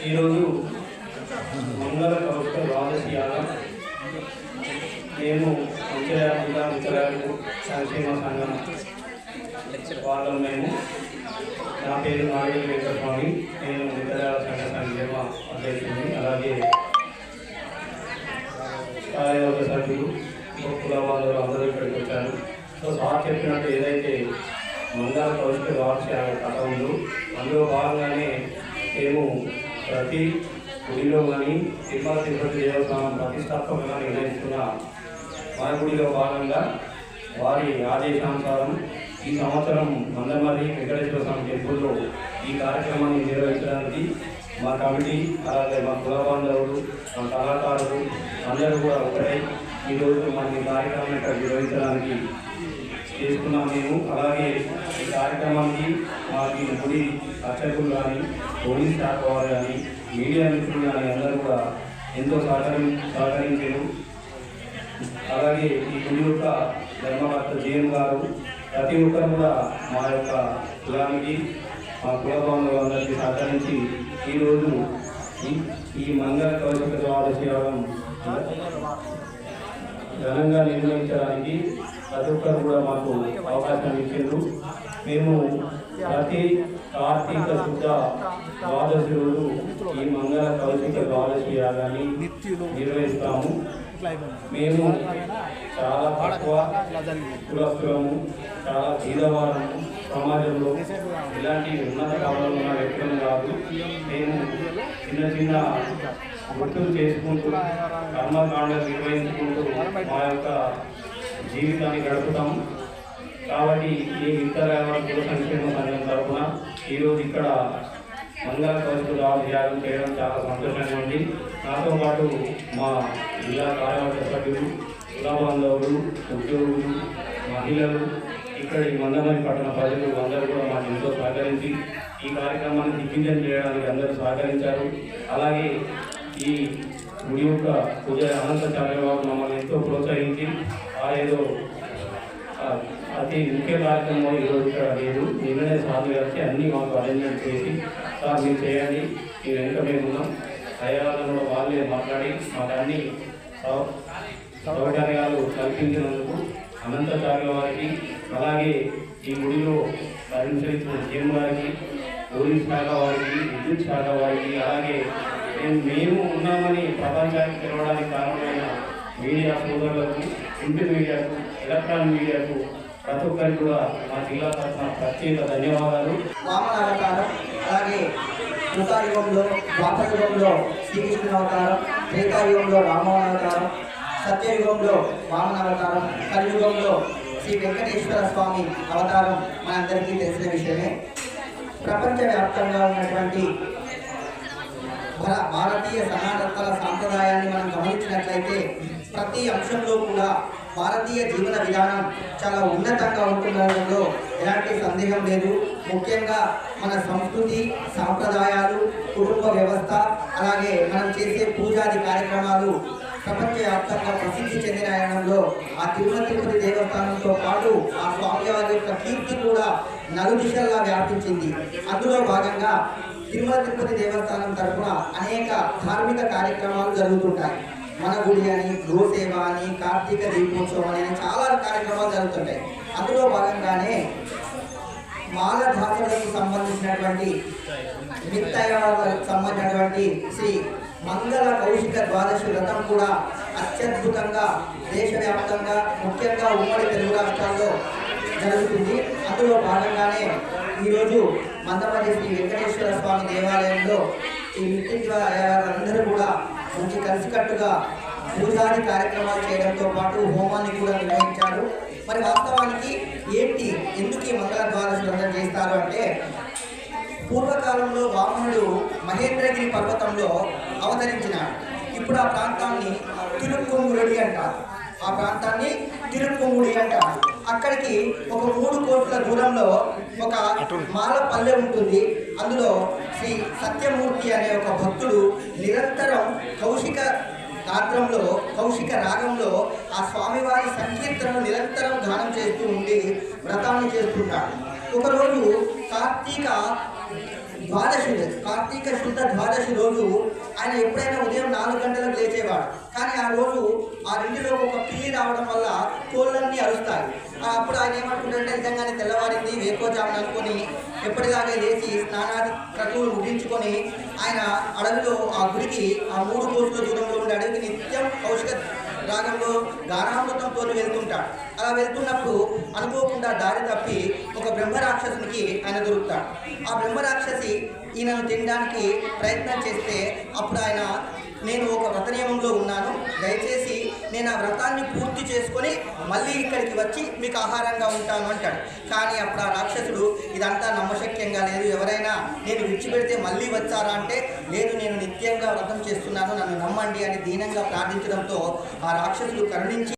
ఈరోజు మంగళ కౌశిక ద్వాదశి యాగం మేము జిల్లా మిత్రులకు సంక్షేమ సంఘం వాళ్ళం మేము. నా పేరు నాగేశ్వర వెంకటస్వామి, నేను మిత్రుల సంక్షేమ అధ్యక్షుడిని. అలాగే కార్యవర్గ సభ్యులు కుల బాంధవులు అందరూ ఇక్కడికి వచ్చారు. సో సార్ చెప్పినట్టు ఏదైతే మంగళ కౌశిక ద్వాదశి కథ ఉందో అందులో భాగంగానే మేము ప్రతి గుడిలో కానీ తిరుపతి దేవస్థానం ప్రతిష్టాత్మకంగా నిర్ణయించుకున్న మన గుడిలో భాగంగా వారి ఆదేశానుసారం ఈ సంవత్సరం మందమర్రి వెంకటేశ్వర స్వామి టెంపుల్లో ఈ కార్యక్రమాన్ని నిర్వహించడానికి మా కమిటీ, అలాగే మా కుల బాంధవులు, మా కళాకారులు అందరూ కూడా ఒకటై ఈరోజు మన ఈ కార్యక్రమం ఇక్కడ నిర్వహించడానికి చేసుకున్నాం మేము. అలాగే ఈ కార్యక్రమానికి మాకు గుడి అర్చకులు కానీ, పోలీస్ శాఖ వారు కానీ, మీడియా మిత్రులు కానీ అందరూ కూడా ఎంతో సహకరించారు. అలాగే ఈ గుడి యొక్క ధర్మకర్త జీఎం గారు ప్రతి ఒక్కరు కూడా మా యొక్క కులానికి, మా కుల బాంధవులందరికీ సహకరించి ఈరోజు ఈ మంగళ కౌశిక ద్వాదశి యాగం ఘనంగా నిర్వహించడానికి ప్రతి ఒక్కరు కూడా మాకు అవకాశం ఇచ్చారు. మేము ప్రతి కార్తీక శుద్ధ ద్వాదశి రోజు ఈ మంగళ కౌశిక ద్వాదశి యాగాన్ని నిర్వహిస్తాము. మేము చాలా తక్కువ కులస్తులము, చాలా బీదవారము, సమాజంలో ఇలాంటి ఉన్నత కాలంలో ఉన్న వ్యక్తులను కాదు. మేము చిన్న చిన్న గుర్తులు చేసుకుంటూ కర్మకాండలు నిర్వహించుకుంటూ మా యొక్క జీవితాన్ని గడుపుతాము. కాబట్టి ఈ ఇతర కుల సంక్షేమ సంఘం తరఫున ఈరోజు ఇక్కడ మంగళ కౌశిక ద్వాదశి యాగం చేయడం చాలా సంతోషంగా ఉంది. నాతో పాటు మా జిల్లా కార్యవర్గ సభ్యులు, కుల బాంధవులు, ఉద్యోగులు, మహిళలు, ఇక్కడ ఈ మందమర్రి పట్టణ ప్రజలు అందరూ కూడా మాకు ఎంతో సహకరించి ఈ కార్యక్రమాన్ని దిగ్విజయం చేయడానికి అందరూ సహకరించారు. అలాగే ఈ గుడి యొక్క పూజ అనంతాచార్య వారు మమ్మల్ని ఎంతో ప్రోత్సహించి ఏదో అతి ముఖ్య కార్యక్రమం ఈరోజు ఇక్కడ లేదు, నిన్ననే సార్లు కలిసి అన్నీ మాకు అరేంజ్మెంట్ చేసి సార్ మీరు చేయండి, ఈ వెనుక మేము ఉన్నాం, దయాలను వాళ్ళే మాట్లాడి మాకు అన్ని సౌకర్యాలు కల్పించినందుకు అనంతాచార్య వారికి, అలాగే ఈ గుడిలో పరిశీలించిన సీఎం గారికి, పోలీస్ శాఖ వారికి, విద్యుత్ శాఖ వారికి, అలాగే మేము ఉన్నామని ప్రపంచానికి తెలవడానికి కారణమైన మీడియా సోదరులకు, ప్రింట్ మీడియాకు, ఎలక్ట్రానిక్ మీడియాకు ప్రతి ఒక్కరికి కూడా మా జిల్లా తరఫున ప్రత్యేక ధన్యవాదాలు. వామన అవతారం, అలాగే కృతాయుగంలో ద్వాపరయుగంలో శ్రీకృష్ణుని అవతారం, త్రేతాయుగంలో రామోహన అవతారం, సత్యయుగంలో వామన అవతారం, కలియుగంలో శ్రీ వెంకటేశ్వర స్వామి అవతారం మనందరికీ తెలిసిన విషయమే. ప్రపంచవ్యాప్తంగా ఉన్నటువంటి భారతీయ సనాతన సాంప్రదాయాన్ని మనం గమనించినట్లయితే ప్రతి అంశంలో కూడా భారతీయ జీవన విధానం చాలా ఉన్నతంగా ఉంటుండడంలో ఎలాంటి సందేహం లేదు. ముఖ్యంగా మన సంస్కృతి, సాంప్రదాయాలు, కుటుంబ వ్యవస్థ, అలాగే మనం చేసే పూజాది కార్యక్రమాలు ప్రపంచవ్యాప్తంగా ప్రసిద్ధి చెందిన ఆ తిరుపతి దేవస్థానంతో పాటు ఆ స్వామివారి యొక్క కీర్తి కూడా నలుదిశల్లా వ్యాపించింది. అందులో భాగంగా తిరుపతి దేవస్థానం తరఫున అనేక ధార్మిక కార్యక్రమాలు జరుగుతుంటాయి. మన గుడి అని, గోసేవ అని, కార్తీక దీపోత్సవం అని చాలా కార్యక్రమాలు జరుగుతుంటాయి. అందులో భాగంగానే మాలధాతులకు సంబంధించినటువంటి మిత్తయ్యకు సంబంధించినటువంటి శ్రీ మంగళ కౌశిక ద్వాదశి వ్రతం కూడా అత్యద్భుతంగా దేశవ్యాప్తంగా, ముఖ్యంగా ఉమ్మడి తెలుగు రాష్ట్రాల్లో జరుగుతుంది. అందులో భాగంగానే ఈరోజు మందమర్రి శ్రీ వెంకటేశ్వర స్వామి దేవాలయంలో ఈ అందరూ కూడా మంచి కలిసికట్టుగా పూజాది కార్యక్రమాలు చేయడంతో పాటు హోమాన్ని కూడా నిర్వహించారు. మరి వాస్తవానికి ఏంటి, ఎందుకు ఈ మంగళ ద్వాదశి వ్రతం చేస్తారు అంటే, పూర్వకాలంలో వామనుడు మహేంద్రగిరి పర్వతంలో అవతరించినాడు. ఇప్పుడు ఆ ప్రాంతాన్ని తిరుక్కొంగుడి అంటారు. ఆ ప్రాంతాన్ని తిరుక్కొంగుడి అంటారు. అక్కడికి ఒక 3 కోట్ల దూరంలో ఒక మాలపల్లె ఉంటుంది. అందులో శ్రీ సత్యమూర్తి అనే ఒక భక్తుడు నిరంతరం కౌశిక గాత్రంలో, కౌశిక రాగంలో ఆ స్వామివారి సంకీర్తనను నిరంతరం గానం చేస్తూ ఉండి వ్రతాన్ని చేస్తుంటాడు. ఒకరోజు కార్తీక ద్వాదశి కార్తీక శుద్ధ ద్వాదశి రోజు ఆయన ఎప్పుడైనా ఉదయం 4 గంటలకు లేచేవాడు. కానీ ఆ రోజు ఆ రెండులో ఒక పిల్లి రావడం వల్ల కోళ్ళన్నీ అరుస్తాయి. అప్పుడు ఆయన ఏమనుకుంటాడంటే నిజంగానే తెల్లవారింది వేకోజామున అనుకొని ఎప్పటిలాగే లేచి స్నానాది క్రతువులు ముగించుకొని ఆయన అడవిలో ఆ గుడికి ఆ 3 కోసుల దూరంలో ఉండే అడవికి నిత్యం కౌశిక రాగంలో గానామృతంతో వెళ్తుంటాడు. అలా వెళ్తున్నప్పుడు అనుకోకుండా దారి తప్పి ఒక బ్రహ్మరాక్షసునికి ఆయన దొరుకుతాడు. ఆ బ్రహ్మరాక్షసి ఈయనను తినడానికి ప్రయత్నం చేస్తే అప్పుడు ఆయన నేను ఒక వ్రత నియమంలో ఉన్నాను, దయచేసి నేను ఆ వ్రతాన్ని పూర్తి చేసుకొని మళ్ళీ ఇక్కడికి వచ్చి మీకు ఆహారంగా ఉంటాను అంటాడు. కానీ అప్పుడు ఆ రాక్షసుడు ఇదంతా నమ్మశక్యంగా లేదు, ఎవరైనా నేను విడిచిపెడితే మళ్ళీ వచ్చారా అంటే లేదు నేను నిత్యంగా వ్రతం చేస్తున్నాను నన్ను నమ్మండి అని దీనంగా ప్రార్థించడంతో ఆ రాక్షసుడు కరుణించి